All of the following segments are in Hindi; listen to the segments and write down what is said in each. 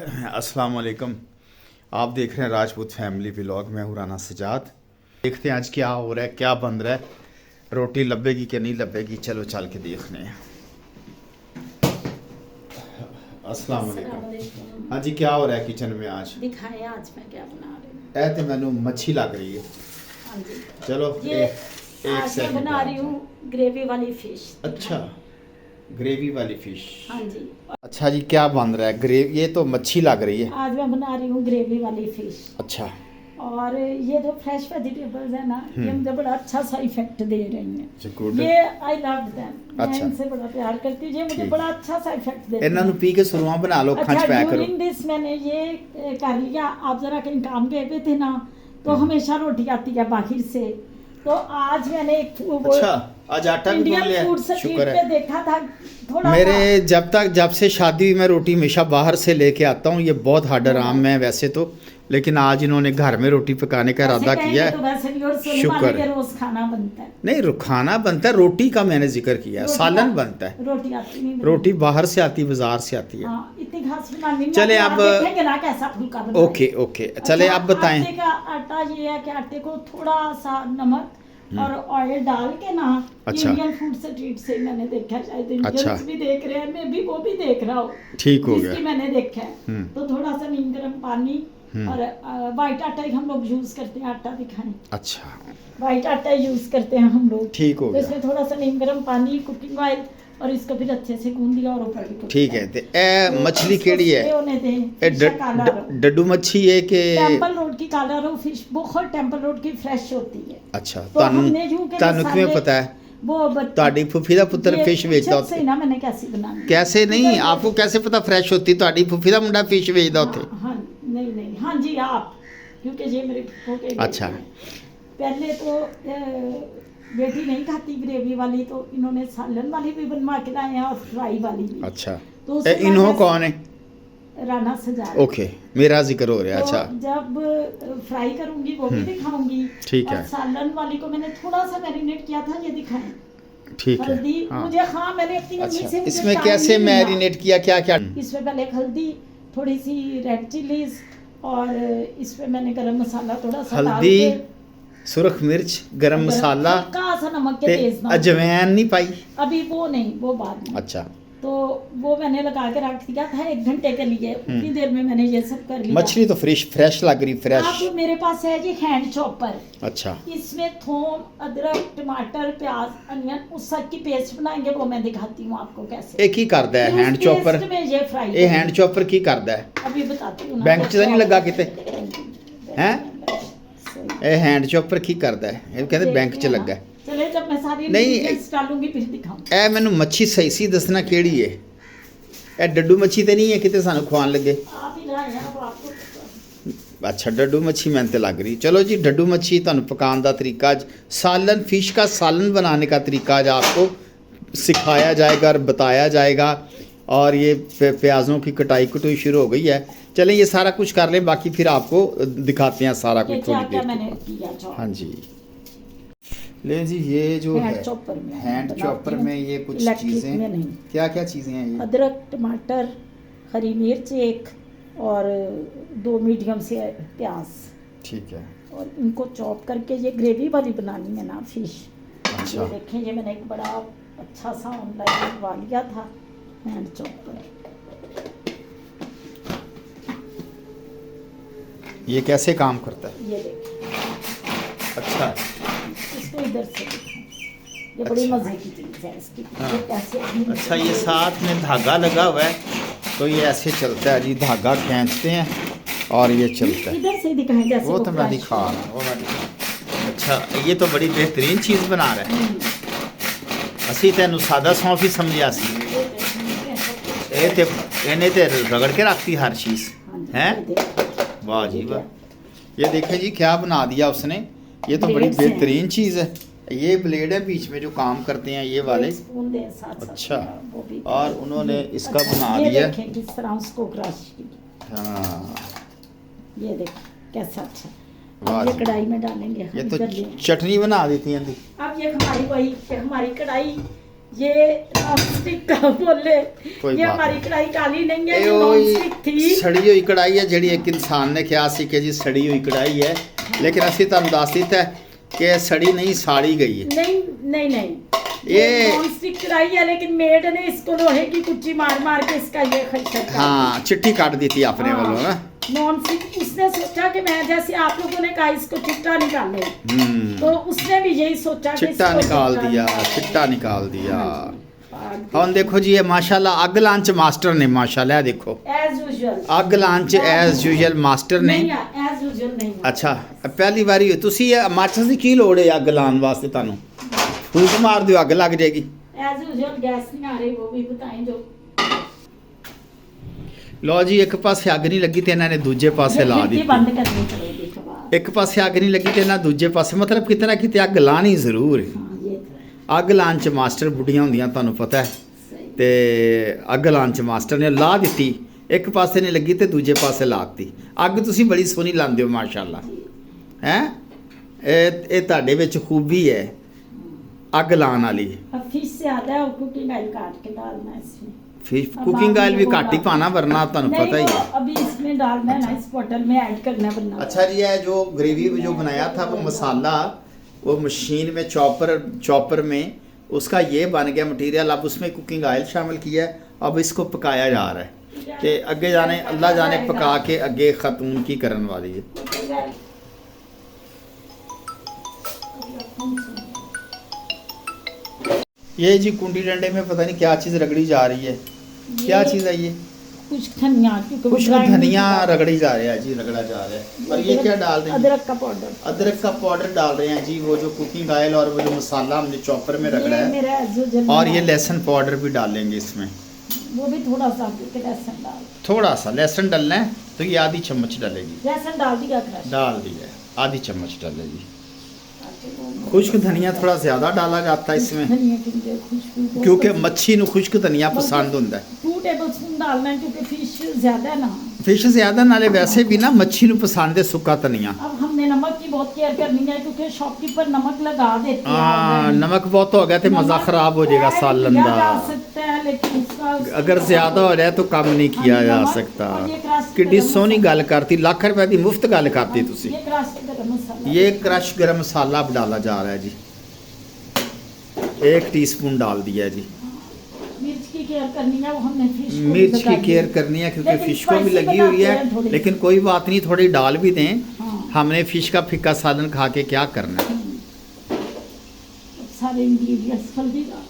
अस्सलाम वालेकुम। आप देख रहे हैं राजपूत फैमिली व्लॉग। मैं हूं राना सजाद। देखते हैं आज क्या हो रहा है, क्या बन रहा है, रोटी लबेगी कि नहीं लबेगी। चलो चल के देखने हैं। अस्सलाम वालेकुम। हाँ जी, क्या हो रहा है किचन में आज? दिखाएं आज मैं क्या बना रही हूँ। ऐ तो मैनू मच्छी लग रही है। हाँ जी, चलो ये एक आज मैं बना रही हूँ ग्रेवी वाली फिश। अच्छा, ग्रेवी वाली फिश। हाँ जी। अच्छा जी, क्या बन रहा है? ग्रेवी, ये तो मच्छी लग रही है। आज मैं बना रही हूँ ग्रेवी वाली फिश। अच्छा। और ये जो फ्रेश वेजिटेबल्स है ना, ये मुझे बड़ा अच्छा सा इफेक्ट दे रही हैं। गुड। ये आई लव देम। मैं अच्छा। इनसे बड़ा प्यार करती हूँ। ये मुझे ठीक। बड़ा अच्छा सा इफेक्ट देते ਇਹਨਾਂ ਨੂੰ हैं। पी के सुरुआ बना लो, खंच अच्छा, पैक करो। ड्यूरिंग दिस मैंने ये कर लिया। आप जरा कहीं काम गए हुए थे ना, तो हमेशा रोटी आती है बाहर से। तो आज मैंने एक अच्छा, आज आटा भी गूंद लिया। फूड शुक्र पे है। देखा था थोड़ा मेरे सा। जब से शादी हुई मैं रोटी हमेशा बाहर से लेके आता हूँ। ये बहुत हार्ड आराम है वैसे तो, लेकिन आज इन्होंने घर में रोटी पकाने का इरादा किया तो है। वैसे भी और सोने शुक्र वाले के है। रोज खाना बनता है। नहीं, खाना बनता है, रोटी का मैंने जिक्र किया है। सालन बनता है। रोटी आती नहीं। रोटी बाहर से आती है, बाजार से आती है। हाँ, इतनी घास बनानी नहीं। चले आप अब देखेंगे ना कैसा फुल्का बना। ओके ओके, चले आप बताएं। आटे का आटा ये है कि आटे को थोड़ा सा नमक और ऑयल डाल के ना, अच्छा। इंडियन फूड स्ट्रीट से मैंने देखा है, शायद अच्छा। इंडियंस भी देख रहे हैं, मैं भी वो भी देख रहा हूँ। ठीक हो गया। जिसकी मैंने देखा है। तो थोड़ा सा नीम गर्म पानी और वाइट आटा ही हम लोग यूज करते हैं। आटा दिखाएं। अच्छा, वाइट आटा यूज करते हैं हम लोग। ठीक हो तो गया। इसमें थोड़ा सा नीम गर्म पानी, कुकिंग ऑयल, और इसको फिर अच्छे से गूंद दिया और ऊपर भी ठीक है। ते ए मछली केड़ी है? ए डड्डू मच्छी है कि टेंपल रोड की काला रो फिश बहुत टेंपल रोड की फ्रेश होती है। अच्छा, तो हमने यूं के ਤੁਹਾਨੂੰ ਕਿਵੇਂ मसाले- पता है? वो ਤੁਹਾਡੀ फुफी ਦਾ पुत्र ये फिश बेचदा पूछो सही ना मैंने कैसी बनानी। कैसे नहीं, आपको कैसे पता फ्रेश होती? ਤੁਹਾਡੀ फुफी ਦਾ मुंडा फिश बेचदा ਉੱਥੇ। हाँ, नहीं हाँ जी, आप क्योंकि ये मेरे फूफो के अच्छा। बेटे हैं। पहले तो बेटी नहीं खाती ग्रेवी वाली, तो इन्होंने सालन वाली भी बनवा के लाए हैं और फ्राई वाली भी। अच्छा, तो उसके बाद इन्हों जैसे- कौन है? राना सजा। ओके, मेरा जिक्र हो रहा है। तो अच्छा, जब फ्राई करूंगी वो भी दिखाऊंगी। ठीक और है। सालन वाली को मैंने थोड़ा सा मैरिनेट किया था, ये दिखाएं। ठीक है। हल्दी हाँ। मुझे, हाँ मैंने अपनी मम्मी अच्छा, से मुझे इसमें टाइम कैसे नहीं मिला। मैरिनेट किया, क्या क्या? इसमें पहले हल्दी, थोड़ी सी रेड चिलीज, और इसमें मैंने गरम मसाला थोड़ा सा डाल हल्दी, के, सुरख मिर्च, गरम मसाला, हल्का सा नमक के ते तेज नमक। अजवैन नहीं पाई? अभी वो नहीं, वो बाद में। अच्छा। तो वो मैंने लगा के रख दिया था 1 घंटे के लिए। उतनी देर में मैंने ये सब कर लिया। मछली तो फ्रेश लग रही, फ्रेश। अब मेरे पास है जी हैंड चॉपर। अच्छा, इसमें थोम, अदरक, टमाटर, प्याज, अनियन, उस सब की पेस्ट बनाएंगे। वो मैं दिखाती हूँ आपको कैसे। ये की करदा है हैंड उस चॉपर? पेस्ट में ये फ्राई ये हैंड चॉपर की करदा है? अभी बताती हूँ ना। बैंक च नहीं लगा किते? हैं? सही। ये हैंड चॉपर की करदा है? ये कहते बैंक च लगा है। चले, जब मैं सारी नहीं, ingredients डालूंगी फिर दिखाऊं। ए मैनू मच्छी सही सी दसना केड़ी है? ए डड्डू मच्छी ते नहीं है किते सानू खवान लगे? आप ही लाए हैं, अब आपको पता। अच्छा, डड्डू मच्छी मैंने तो लग रही। चलो जी, डड्डू मच्छी ਤੁਹਾਨੂੰ पकाने का तरीका आज, सालन फिश का सालन बनाने का तरीका आज आपको सिखाया जाएगा और बताया जाएगा। और ये प्याज़ों की कटाई कटुई शुरू हो गई है। चलें ये सारा कुछ कर लें, बाकी फिर आपको दिखाते हैं सारा ये कुछ क्या थोड़ी क्या देर मैंने के बाद। किया चॉप। हाँ जी, ले जी, ये जो हैंड है चॉपर में हैंड बनाती चॉपर हूँ। में ये कुछ इलेक्ट्रिक चीज़ें, में नहीं। क्या क्या चीज़ें हैं ये? अदरक, टमाटर, हरी मिर्च एक, और 2 मीडियम से प्याज, ठीक है। और इनको चॉप करके ये ग्रेवी वाली बनानी है ना फिश। अच्छा। ये देखें, ये मैंने एक बड़ा अच्छा सा ऑनलाइन मंगवा लिया था हैंड चॉपर। ये कैसे काम करता है? ये देखें, अच्छा, इसको इधर से देखें। ये बड़ी अच्छा। मज़े की चीज़ है इसकी। हाँ। ये कैसे अच्छा, ये साथ में धागा लगा हुआ है, तो ये ऐसे चलता है जी, धागा खींचते हैं और ये चलता है। इधर से दिखाएं जैसे वो तो मैं fresh दिखा हो। रहा हूँ, वो मैं दिखा रहा हूँ। अच्छा, ये तो बड़ी बेहतरीन चीज़ बना रहा है। असी तेन सादा सौंफ ही समझिया सी। ये देखें, सब कुछ। ये ते इन्हें ते रगड़ के रखती हर चीज़ हाँ जी, है। ये देखें। वाह जी वाह, ये देखें जी क्या बना दिया उसने। ये तो बड़ी Blades हैं। बेहतरीन चीज़ है। ये ब्लेड है बीच में जो काम करते हैं ये वाले। एक स्पून दें साथ साथ। अच्छा, वो भी। और उन्होंने इसका अच्छा, बना ये दिया। देखें किस तरह उसको क्रश की। हाँ, ये देखें कैसा अच्छा। वाह अब ये जी। कढ़ाई में डालेंगे हम। ये तो इधर ले। चटनी बना देती हैं। अब ये हमारी वही, ये हमारी कढ़ाई ये नॉनस्टिक का बोले, कोई ये बात हमारी नहीं। कढ़ाई काली नहीं है, ਇਹ ये ਉਹ नॉनस्टिक थी। ਸੜੀ ਹੋਈ ਕੜਾਈ ਹੈ ਜਿਹੜੀ ਇੱਕ ਇਨਸਾਨ ਨੇ ਕਿਹਾ ਸੀ ਕਿ ਜੀ ਸੜੀ ਹੋਈ ਕੜਾਈ ਹੈ, ਲੇਕਿਨ ਅਸੀਂ ਤੁਹਾਨੂੰ ਦੱਸ ਦਿੱਤਾ ਹੈ ਕਿ ਇਹ ਸੜੀ ਨਹੀਂ ਸਾੜੀ ਗਈ है। नहीं नहीं नहीं, ये नॉनस्टिक कढ़ाई है, लेकिन मेड ने इसको लोहे की कुच्ची मार मार के इसका ये खर्चा किया। हाँ चिट्ठी काट दी थी अपने हाँ। वालों ना। नॉनस्टिक उसने सोचा कि मैं जैसे आप लोगों ने कहा इसको चिट्टा निकाले, हम्म, तो उसने भी यही सोचा कि चिट्टा इसको निकाल चिट्टा दिया, निकाल चिट्टा निकाल दिया। दिया। ਹੁਣ ਦੇਖੋ ਜੀ ਇਹ ਮਾਸ਼ਾਅੱਲਾ ਅੱਗ ਲਾਂਚ ਮਾਸਟਰ ਨੇ, ਮਾਸ਼ਾਅੱਲਾ ਇਹ ਦੇਖੋ As usual। ਅੱਗ ਲਾਂਚ ਐਜ਼ ਯੂਜੂਅਲ ਮਾਸਟਰ ਨੇ। नहीं as usual नहीं है। ਅੱਛਾ ਪਹਿਲੀ ਵਾਰੀ ਹੋਈ। ਤੁਸੀਂ ਇਹ ਮਾਚਿਸ ਦੀ ਕੀ ਲੋੜ ਹੈ ਅੱਗ ਲਾਉਣ ਵਾਸਤੇ? ਤੁਹਾਨੂੰ ਫੂਕ ਮਾਰ ਦਿਓ ਅੱਗ ਲੱਗ ਜਾਏਗੀ। As usual गैस नहीं आ रही, वो भी बताएं जो। ਲਓ ਜੀ ਇੱਕ ਪਾਸੇ ਅੱਗ ਨਹੀਂ ਲੱਗੀ ਤੇ ਇਹਨਾਂ ਨੇ ਦੂਜੇ ਪਾਸੇ ਲਾ खिड़की ਦਿੱਤੀ। बंद करनी पड़ेगी कबाड़। ਇੱਕ ਪਾਸੇ ਅੱਗ ਨਹੀਂ ਲੱਗੀ ਤੇ ਇਹਨਾਂ ਦੂਜੇ ਪਾਸੇ, ਮਤਲਬ ਕਿਤੇ ਨਾ ਕਿਤੇ ਅੱਗ ਲਾਣੀ ਜ਼ਰੂਰ ਹੈ। हाँ ये तो है। ਅੱਗ ਲਾਉਣ ਚ ਮਾਸਟਰ ਬੁੱਢੀਆਂ ਹੁੰਦੀਆਂ ਤੁਹਾਨੂੰ ਪਤਾ ਹੈ, सही। ਤੇ ਅੱਗ ਲਾਉਣ ਚ ਮਾਸਟਰ ਨੇ ਲਾ ਦਿੱਤੀ। ਇੱਕ ਪਾਸੇ ਨਹੀਂ ਲੱਗੀ ਤੇ ਦੂਜੇ ਪਾਸੇ ਲਾਤੀ ਅੱਗ। ਤੁਸੀਂ ਬੜੀ ਸੋਹਣੀ ਲਾਉਂਦੇ ਹੋ ਮਾਸ਼ਾਅੱਲਾ ਹੈ। ਇਹ ਤੁਹਾਡੇ ਵਿੱਚ ਖੂਬੀ ਹੈ ਅੱਗ ਲਾਉਣ ਵਾਲੀ। अब फिश से आता है, कुकिंग ऑयल काट के डालना है इसमें। फिश कुकिंग ऑयल भी घट ही पाना वरना ਤੁਹਾਨੂੰ नहीं, पता ही वो है। अभी इसमें डालना है ना, इस बोतल में ऐड करना है वरना। अच्छा जी ये जो ग्रेवी जो बनाया था वो मसाला वो मशीन में चॉपर में उसका ये बन गया मटेरियल। अब उसमें कुकिंग ऑयल शामिल किया है, अब इसको पकाया जा रहा है कि अगे जाने अल्लाह जाने पका के अगे खतून की करने वाली है। ये जी कुंडी डंडे में पता नहीं क्या चीज़ रगड़ी जा रही है, क्या चीज़ है ये? कुछ धनिया, क्योंकि कुछ grind धनिया नहीं करता। रगड़ी जा रहा है जी, रगड़ा जा रहा है। और ये क्या डाल रहे हैं? अदरक का पाउडर। अदरक का पाउडर डाल रहे हैं जी, वो जो कुकिंग ऑयल और वो जो मसाला हमने चॉपर में रगड़ा ये है। मेरा जो और ये लहसुन पाउडर भी डालेंगे इसमें, वो भी थोड़ा सा क्योंकि लहसुन डाल, थोड़ा सा लहसुन डालना है तो ये आधी चम्मच डालेगी। लहसुन डाल दिया क्रश। डाल दिया है, आधी चम्मच डालेगी। ताकि वो खुश्क धनिया थोड़ा ज़्यादा डाला जाता है इसमें धनिया की जो खुशबू बहुत क्योंकि अच्छी- मच्छी ਨੂੰ खुश्क धनिया पसंद ਹੁੰਦਾ है। 2 टेबलस्पून डालना है क्योंकि फिश ज्यादा है ना। फिश ज़्यादा नाले वैसे भी ना मच्छी ਨੂੰ पसंद है सुक्का धनिया। अब हमने नमक की बहुत केयर करनी है क्योंकि शॉपकीपर नमक लगा देते हैं हाँ already। नमक बहुत हो गया तो मज़ा नमक ख़राब हो जाएगा add सालन किया जा का। सकता है, लेकिन उसका अगर ज़्यादा हो जाए तो कम नहीं किया हाँ, जा नमक सकता। और ये क्रश किड्डी गरम सोहनी मसाला। गल करती, लाख रुपए की मुफ्त गल करती तुसी। ये क्रश गरम मसाला। ये क्रश गरम मसाला अब डाला जा रहा है जी, 1 टीस्पून डाल दिया जी। मिर्च की केयर करनी है, वो हमने फिश को भी मिर्च की बता केयर दी। करनी है क्योंकि लेकिन फिश को भी spicy लगी हुई बनाते हैं थोड़ी। है, लेकिन कोई बात नहीं थोड़ी डाल भी दें। हाँ। हमने फिश का फिक्का सालन खा के क्या करना है। अब सारे इंग्रेडिएंट्स हल्दी डाल,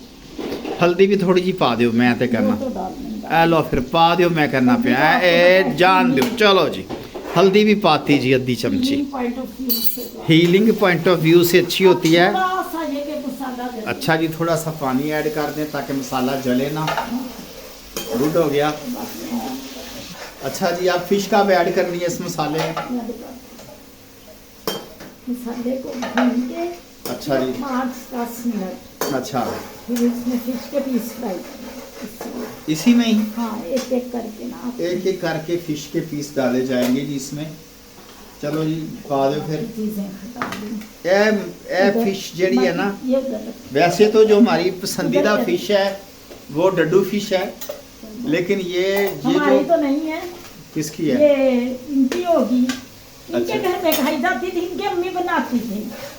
हल्दी भी थोड़ी जी पा दियो, मैं तो करना। वो तो डालनी है। ए लो फिर पा दियो, मैं करना पिया ए जान दो। चलो जी हल्दी भी पाती जी, आधी चमची। पॉइंट ऑफ व्यू से तो हीलिंग पॉइंट ऑफ व्यू से अच्छी होती है। थोड़ा सा ये कि मसाला जले। अच्छा जी थोड़ा सा पानी ऐड कर दें ताकि मसाला जले ना। गुड हो गया। अच्छा जी आप फिश का भी ऐड करनी है इस मसाले में। मसाले को भून के अच्छा जी 5-10 मिनट, अच्छा फिर इसमें फिश के पीस फ्राई करना। इसी में ही हाँ एक एक करके ना आप एक एक करके फिश के पीस डाले जाएंगे जी इसमें। चलो जी पा दो फिर। चीजें हटा दें। ए फिश जड़ी है ना, ये उधर रख। वैसे तो जो हमारी पसंदीदा फिश है वो डड्डू फिश है, लेकिन ये हमारी जो तो नहीं है, किसकी है? ये इनकी होगी। इनके अच्छा। घर में खाई जाती थी, इनकी अम्मी बनाती थी।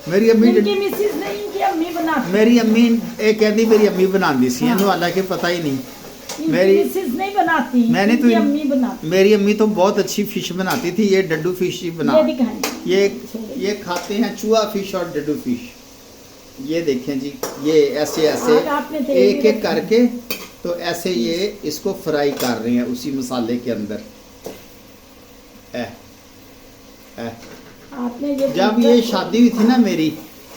मेरी अम्मी इनकी मिसेज नहीं, इनकी अम्मी बनाती। मेरी अम्मी ये कहती मेरी अम्मी बनाती सी, हाँ। इन्हों हालांकि पता ही नहीं। इनकी मेरी- मिसेज नहीं बनाती, मैंने तो इनकी इन- अम्मी बनाती। मेरी अम्मी तो बहुत अच्छी फिश बनाती थी, ये डड्डू फिश ही बना। ये दिखाएं। ये खाते हैं चूहा फिश और डड्डू फिश। ये देखें जी ये ऐसे ऐसे आग आपने तेल एक भी एक रखी। करके तो ऐसे ये इसको फ्राई कर रहे हैं उसी मसाले के अंदर। ऐ ऐ आपने ये जब ये शादी हुई थी ना मेरी,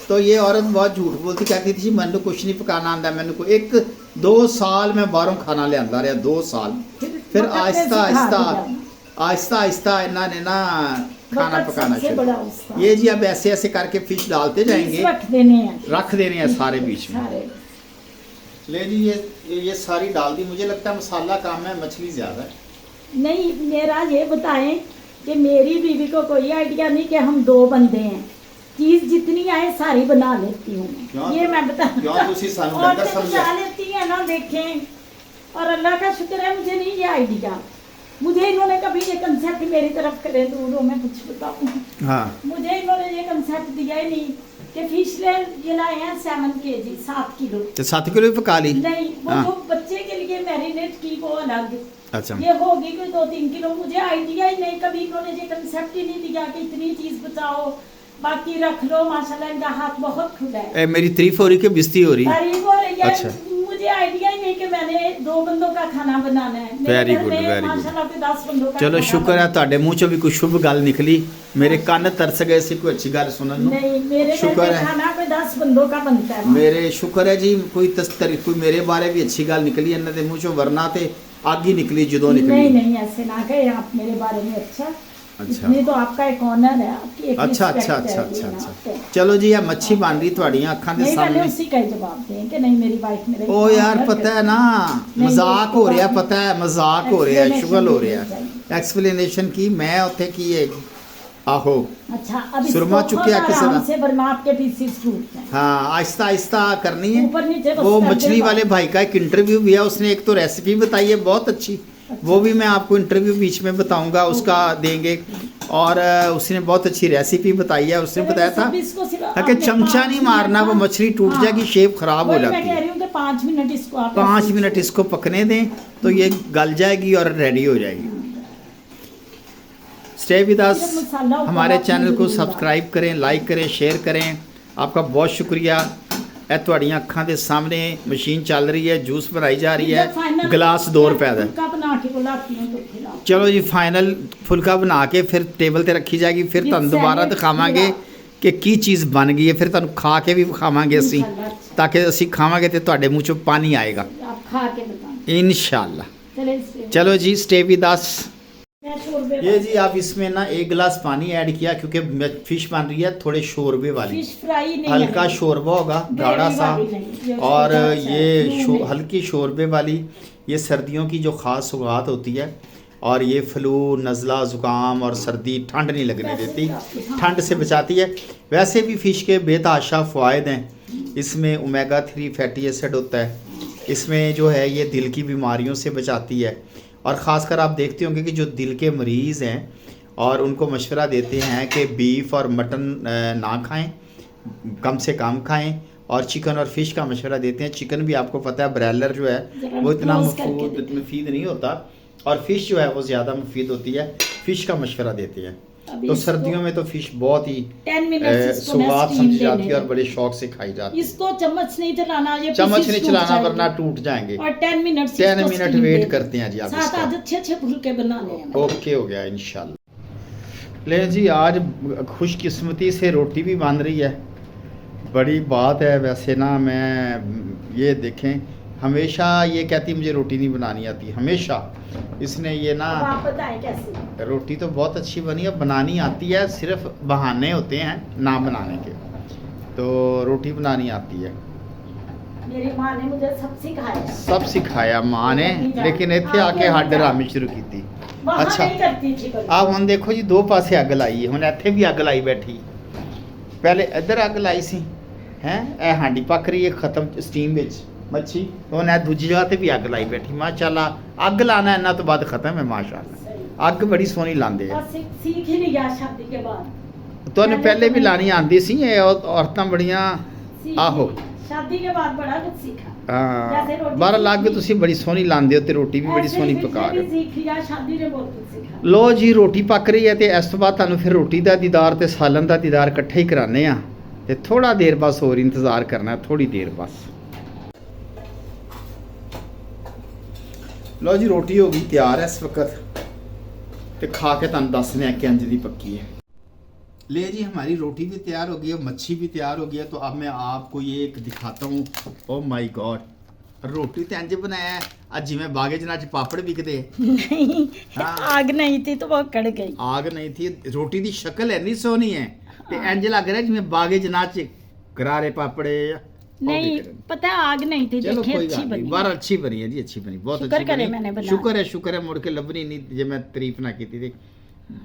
तो ये औरत बहुत झूठ बोलती, कहती थी मैंने कुछ नहीं पकाना आंदा, मैंने को 1-2 साल मैं बाहरों खाना ले आंदा रहा, 2 साल। फिर वक्त ने आहिस्ता सिखा आहिस्ता दिया। आहिस्ता आहिस्ता इन्होंने ना खाना वक्त पकाना सबसे शुरू। बड़ा उसका। ये जी अब ऐसे ऐसे करके फिश डालते जाएंगे, रख देने हैं रख देने हैं सारे बीच में। सारे। ले जी ये सारी डाल दी। मुझे लगता है मसाला कम है, मछली ज़्यादा है। नहीं मेरा ये बताएं कि मेरी बीवी को कोई आइडिया नहीं कि हम 2 बंदे हैं, चीज जितनी आए सारी बना लेती हूँ क्यों? ये मैं बता क्यों तुसी सानू और डंगर तो समझे? बचा लेती है ना, देखें। और अल्लाह का शुक्र है मुझे नहीं ये आइडिया, मुझे इन्होंने कभी ये कंसेप्ट मेरी तरफ करे दूरों में कुछ बताऊँ, हाँ मुझे इन्होंने ये कंसेप्ट दिया ही नहीं कि फिश ये लाए हैं 7 kg 7 किलो। तो 7 किलो भी पका ली? नहीं, वो हाँ। जो बच्चे के लिए मैरिनेट की वो अलग, अच्छा ये होगी कोई 2-3 किलो। मुझे आइडिया ही नहीं, कभी इन्होंने ये कंसेप्ट ही नहीं दिया कि इतनी चीज बचाओ बाकी रख लो। माशाल्लाह इनका हाथ बहुत खुला है। मेरी तारीफ हो रही कि बिस्ती हो रही? तारीफ हो रही है। अच्छा। मुझे आइडिया ही नहीं कि मैंने 2 बंदों का खाना बनाना है। मेरे Very घर good, में very good. माशाल्लाह पे 10 बंदों का चलो खाना शुक्र है बनता ਤੁਹਾਡੇ ਮੂੰਹ ਚੋਂ ਵੀ ਕੋਈ ਸ਼ੁਭ ਗੱਲ ਨਿਕਲੀ, ਮੇਰੇ ਕੰਨ ਤਰਸ ਗਏ ਸੀ ਕੋਈ अच्छी ਗੱਲ ਸੁਣਨ ਨੂੰ। नहीं, मेरे घर शुक्र में है। खाना कोई 10 बंदों का बनता है। ਮੇਰੇ ਸ਼ੁਕਰ ਹੈ ਜੀ ਕੋਈ ਤਸਤਰੀ ਕੋਈ ਮੇਰੇ ਬਾਰੇ ਵੀ ਅੱਛੀ ਗੱਲ ਨਿਕਲੀ ਇਹਨਾਂ ਦੇ ਮੂੰਹ ਚੋਂ, ਵਰਨਾ ਤੇ ਅੱਗ ਹੀ ਨਿਕਲੀ ਜਦੋਂ नहीं ਨਿਕਲੀ। नहीं, ऐसे ना कहे आप मेरे बारे में। अच्छा अच्छा। इसमें तो आपका एक ऑनर है, आपकी एक अच्छा respect अच्छा है, अच्छा ये अच्छा ना अच्छा पे। ਚਲੋ ਜੀ ਇਹ ਮੱਛੀ ਬਣ ਰਹੀ ਤੁਹਾਡੀਆਂ ਅੱਖਾਂ ਦੇ नहीं, पहले ਸਾਹਮਣੇ। उसी का ही जवाब दें कि नहीं मेरी वाइफ मेरे ओ यार पता है ना, नहीं, मजाक इसको हो रहा, बात- पता है मजाक हो रहा है, Explanation शुगल हो देनी रहा है। चाहिए। एक्सप्लेनेशन की मैं उथे की है आहो। अच्छा, अब सुरमा इसको चुकिया बहुत किस आराम तरह? से वरना आपके पीसेस टूट जाएं। हाँ आहिस्ता आहिस्ता करनी है। ऊपर नीचे बस वो कर मछली दे वाले बस। भाई का एक इंटरव्यू भी है, उसने एक तो रेसिपी बताई है बहुत अच्छी, वो भी मैं आपको इंटरव्यू बीच में बताऊंगा, उसका देंगे। और उसने बहुत अच्छी रेसिपी बताई है, उसने बताया था सब इसको सिर्फ कि आपने चमचा 5 नहीं मारना, वो मिनट मछली टूट हाँ। जाएगी, शेप खराब हो वही जाती मैं कह है। रही हूँ कि 5 मिनट इसको आप 5 ऐसे- मिनट इसको पकने दें तो ये गल जाएगी और रेडी हो जाएगी। स्टे विद अस, सिर्फ मसाला ऊपर हमारे आपने चैनल को जरूर सब्सक्राइब करें, लाइक करें, शेयर करें। आपका बहुत शुक्रिया। ਇਹ ਤੁਹਾਡੀਆਂ ਅੱਖਾਂ ਦੇ ਸਾਹਮਣੇ ਮਸ਼ੀਨ ਚੱਲ ਰਹੀ ਹੈ, ਜੂਸ ਬਣਾਈ ਜਾ ਰਹੀ जब final है, गिलास 2 रुपए ਦਾ। फुल्का बना के बुलाती हूँ तो खिलाओ। ਚਲੋ ਜੀ ਫਾਈਨਲ ਫੁਲਕਾ ਬਣਾ ਕੇ ਫਿਰ ਟੇਬਲ ਤੇ ਰੱਖੀ ਜਾਏਗੀ, ਫਿਰ With ਤੁਹਾਨੂੰ ਦੁਬਾਰਾ salad, ਦਿਖਾਵਾਂਗੇ ਪੂਰਾ। ਕਿ ਕੀ ਚੀਜ਼ ਬਣ ਗਈ ਹੈ, ਫਿਰ ਤੁਹਾਨੂੰ ਖਾ ਕੇ ਵੀ ਵਿਖਾਵਾਂਗੇ ਅਸੀਂ, इंशाल्लाह, अच्छा। ਤਾਂ ਕਿ ਅਸੀਂ ਖਾਵਾਂਗੇ ਤੇ ਤੁਹਾਡੇ ਮੂੰਹ ਚੋਂ ਪਾਣੀ ਆਏਗਾ आप खा के बताएं। इंशाल्लाह। चले इससे- चलो जी स्टे विद अस। मैं शोरबे ये जी आप इसमें ना 1 गिलास पानी ऐड किया क्योंकि फिश बन रही है थोड़े शोरबे वाली, फिश फ्राई नहीं हल्का है। शोरबा होगा ग्रेवी गाढ़ा सा। वाली नहीं, ये और छोटा सा ये है, फ्लू में। हल्की शोरबे वाली, ये सर्दियों की जो ख़ास सौगात होती है। और ये फ्लू, नज़ला, ज़ुकाम और सर्दी ठंड नहीं लगने वैसे देती, भी हाँ। ठंड से बचाती है। वैसे भी फ़िश के बेतहाशा फ़वाइद हैं, इसमें ओमेगा 3 फैटी एसिड होता है, इसमें जो है ये दिल की बीमारियों से बचाती है। और ख़ासकर आप देखते होंगे कि जो दिल के मरीज़ हैं और उनको मशवरा देते हैं कि बीफ और मटन ना खाएं, कम से कम खाएं, और चिकन और फ़िश का मशवरा देते हैं। चिकन भी आपको पता है ब्रॉयलर जो है जरा वो इतना close करके देते मुफीद नहीं होता, और फ़िश जो है वो ज़्यादा मुफीद होती है, फ़िश का मशवरा देते हैं। अभी तो इसको सर्दियों में तो फ़िश बहुत ही 10 मिनट सौगात समझी जाती है और बड़े शौक से खाई जाती है। इसको चम्मच नहीं चलाना, ये चम्मच pieces नहीं टूट चलाना जाएंगे। वरना टूट जाएंगे। और 10 मिनट 10 मिनट वेट करते हैं जी आप साथ इसका। आज अच्छे फुलके बनाने हैं। ओके हो गया इंशाल्लाह। ले जी आज खुशकिस्मती से रोटी भी बन रही है, बड़ी बात है। वैसे ना मैं ये देखें, हमेशा ये कहती मुझे रोटी नहीं बनानी आती, हमेशा। इसने ये ना अब आप बताएं कैसे। रोटी तो बहुत अच्छी बनी है, बनानी आती है, सिर्फ बहाने होते हैं ना बनाने के। तो रोटी बनानी आती है, मेरी माँ ने मुझे सब सिखाया। सब सिखाया माँ ने, लेकिन इतने आके हट डरामी शुरू की थी। वहाँ अच्छा। नहीं करती थी कभी। ਆ ਹੁਣ ਦੇਖੋ ਜੀ ਦੋ ਪਾਸੇ ਅੱਗ ਲਾਈ ਹੈ, ਹੁਣ ਇੱਥੇ ਵੀ ਅੱਗ ਲਾਈ ਬੈਠੀ। ਪਹਿਲੇ ਇੱਧਰ ਅੱਗ ਲਾਈ ਸੀ ਹੈ, ਇਹ ਹਾਂਡੀ ਪੱਕ ਰਹੀ ਹੈ ਖਤਮ ਸਟੀਮ ਵਿੱਚ ਮੱਛੀ, ਹੁਣ ਇਹ ਦੂਜੀ ਜਗ੍ਹਾ ਤੇ ਵੀ ਅੱਗ ਲਾਈ ਬੈਠੀ। ਮਾਸ਼ਾਅੱਲਾ ਅੱਗ ਲਾਣਾ ਇਹਨਾਂ ਤੋਂ ਬਾਅਦ ਖਤਮ ਹੈ ਮਾਸ਼ਾਅੱਲਾ। ਅੱਗ ਬੜੀ ਸੋਹਣੀ ਲਾਉਂਦੇ ਆ। और सीख ही लिया शादी के बाद। ਤੁਹਾਨੂੰ ਪਹਿਲੇ ਵੀ ਲਾਣੀ ਆਉਂਦੀ ਸੀ, ਇਹ ਔਰਤਾਂ ਬੜੀਆਂ सीख आहो। ली। शादी के बाद बड़ा कुछ सीखा। ਹਾਂ जैसे रोटी ਬਾਹਰ ਲੱਗ ਕੇ सीखी। ਤੁਸੀਂ ਬੜੀ ਸੋਹਣੀ ਲਾਉਂਦੇ ਹੋ ਤੇ ਰੋਟੀ ਵੀ ਬੜੀ ऐसे ਸੋਹਣੀ ही ਪਕਾ फिर ਰਹੇ भी ਹੋ। सीख लिया, शादी ने बहुत कुछ सीखा। ਲੋ ਜੀ ਰੋਟੀ ਪੱਕ ਰਹੀ ਹੈ ਤੇ ਇਸ ਤੋਂ ਬਾਅਦ ਤੁਹਾਨੂੰ ਫਿਰ ਰੋਟੀ ਦਾ ਦੀਦਾਰ ਤੇ ਸਾਲਨ ਦਾ ਦੀਦਾਰ ਇਕੱਠੇ ਹੀ ਕਰਾਣੇ ਆ, ਤੇ ਥੋੜਾ ਦੇਰ ਬਸ ਹੋਰ ਇੰਤਜ਼ਾਰ ਕਰਨਾ ਹੈ, ਥੋੜੀ ਦੇਰ ਬਸ। ਲੋ ਜੀ ਰੋਟੀ ਹੋ ਗਈ ਤਿਆਰ ਹੈ ਇਸ ਵਕਤ, ਤੇ ਖਾ ਕੇ ਤੁਹਾਨੂੰ ਦੱਸਨੇ ਆ ਕਿ ਇੰਜ ਦੀ ਪੱਕੀ है। ले जी हमारी रोटी भी तैयार हो गई है, मच्छी भी तैयार हो गई है। तो अब मैं आपको ये एक दिखाता हूँ। ओ माय गॉड, रोटी तो इंज बनाया है आज जिवें बागे जना च पापड़ बिकते। नहीं, हाँ। आग नहीं थी तो वो कड़ गई। आग नहीं थी, रोटी की शक्ल इन्नी सोहनी है ते इंज लग रहा है जिवें बागे जना च करारे पापड़े। नहीं पता है, आग नहीं थी। चलो देखिए कोई अच्छी गल नहीं, बनी। बार अच्छी बनी है जी, अच्छी बनी, बहुत शुक्र अच्छी करे बनी। मैंने बनाया। शुक्र है मुड़ के लभनी नहीं, जे मैं तारीफ ना की थी।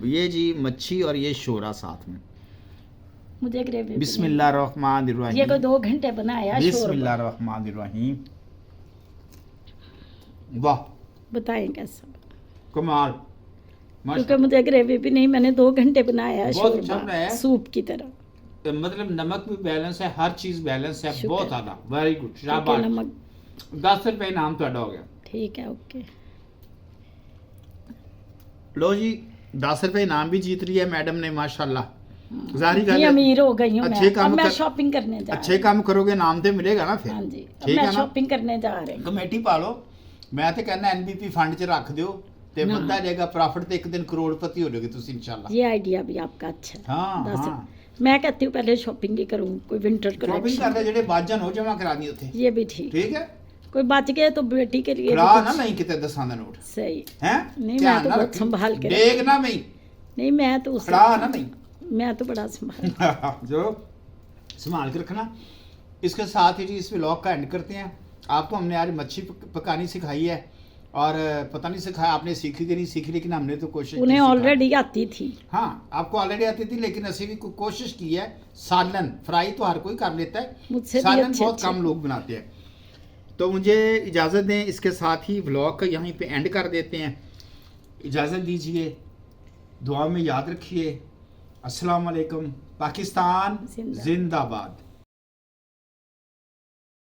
ये जी मच्छी और ये शोरा साथ में, मुझे ग्रेवी भी नहीं। बिस्मिल्लाहिर्रहमानिर्रहीम। ये को 2 घंटे बनाया शोरबा। बिस्मिल्लाहिर्रहमानिर्रहीम। वाह, बताएं कैसा, कमाल, क्योंकि मुझे ग्रेवी भी नहीं, मैंने 2 घंटे बनाया बहुत अच्छा शोरबा बनाया है। सूप की तरह। मतलब नमक भी बैलेंस है, हर चीज बैलेंस है, शुक्र। बहुत आला, वेरी गुड, क्योंकि शाबाश। नमक 10 रुपए इनाम ਤੁਹਾਡਾ हो गया। ठीक है, ओके। लो जी, 10 रुपए इनाम भी जीत रही है मैडम ने, माशाल्लाह। जाहिर इतनी गल अमीर हो गई हूँ अच्छे मैं। काम अब मैं कर- शॉपिंग करने जा अच्छे रही काम करोगे नाम तो मिलेगा ना हूँ। फिर। हाँ जी, अब ठीक मैं है ना? शॉपिंग करने जा रही हूँ। ਕਮੇਟੀ ਪਾ ਲਓ। ਮੈਂ ਤੇ ਕਹਿੰਦਾ ਐਨਬੀਪੀ ਫੰਡ 'ਚ ਰੱਖ ਦਿਓ ਤੇ ਨਾ। ਵੱਧਦਾ ਜਾਏਗਾ ਪ੍ਰੋਫਿਟ, ਤੇ ਇੱਕ ਦਿਨ ਕਰੋੜਪਤੀ ਹੋ ਜਾਓਗੇ ਤੁਸੀਂ ਇਨਸ਼ਾਅੱਲਾ। ये आइडिया भी आपका अच्छा है। हाँ, 10 हाँ। मैं कहती हूँ पहले शॉपिंग ही करूँ, कोई विंटर ਸ਼ਾਪਿੰਗ कलेक्शन। ਕਰਦੇ ਜਿਹੜੇ ਬਾਜਾਂ ਹੋ ਜਮਾ ਕਰਾ ਦੀ ਉੱਥੇ। ये भी ठीक। ਠੀਕ ਹੈ, कोई बच गए तो बेटी के लिए भी ਖੜਾ कुछ- ਨਾ ਨਹੀਂ ਕਿਤੇ ਦਸਾਂ ਦਾ ਨੋਟ सही। ਹੈ। नहीं, मैं तो बहुत संभाल के ਦੇਖ ਨਾ ਨਹੀਂ, नहीं, मैं तो उसे- ਖੜਾ ਨਾ नहीं। मैं तो बड़ा संभाल। जो संभाल के रखना। इसके साथ ही जी इस व्लॉग का एंड करते हैं। आपको हमने आज मच्छी पकानी सिखाई है, और पता नहीं सिखाया आपने, सीखी कि नहीं सीखी, लेकिन हमने तो कोशिश की उन्हें सिखाने की। ऑलरेडी आती थी। हाँ, आपको ऑलरेडी आती थी, लेकिन असि भी कोशिश की है। सालन फ्राई तो हर कोई कर लेता है, मुझसे भी सालन अच्छे बहुत अच्छे। कम लोग बनाते हैं। तो मुझे इजाज़त दें, इसके साथ ही व्लॉग का यहीं पे एंड कर देते हैं। इजाज़त दीजिए, दुआ में याद रखिए। अस्सलाम वालेकुम। पाकिस्तान जिंदाबाद। जिंदाबाद।